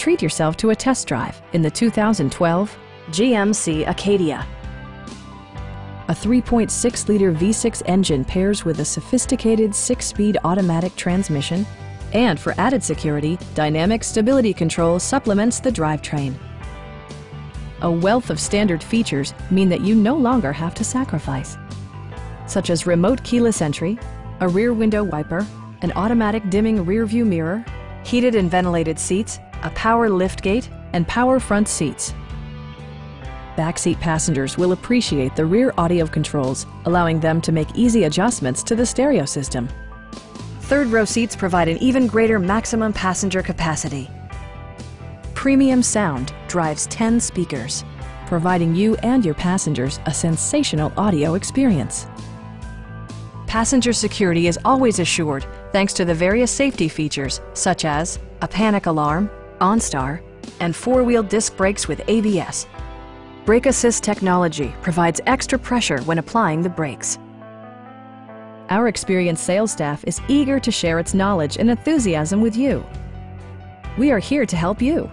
treat yourself to a test drive in the 2012 GMC Acadia. A 3.6-liter V6 engine pairs with a sophisticated 6-speed automatic transmission, and for added security, dynamic stability control supplements the drivetrain. A wealth of standard features mean that you no longer have to sacrifice, such as remote keyless entry, a rear window wiper, an automatic dimming rear-view mirror, heated and ventilated seats, a power liftgate, and power front seats. Backseat passengers will appreciate the rear audio controls, allowing them to make easy adjustments to the stereo system. Third-row seats provide an even greater maximum passenger capacity. Premium sound drives 10 speakers, providing you and your passengers a sensational audio experience. Passenger security is always assured thanks to the various safety features such as a panic alarm, OnStar, and 4-wheel disc brakes with ABS. Brake Assist technology provides extra pressure when applying the brakes. Our experienced sales staff is eager to share its knowledge and enthusiasm with you. We are here to help you.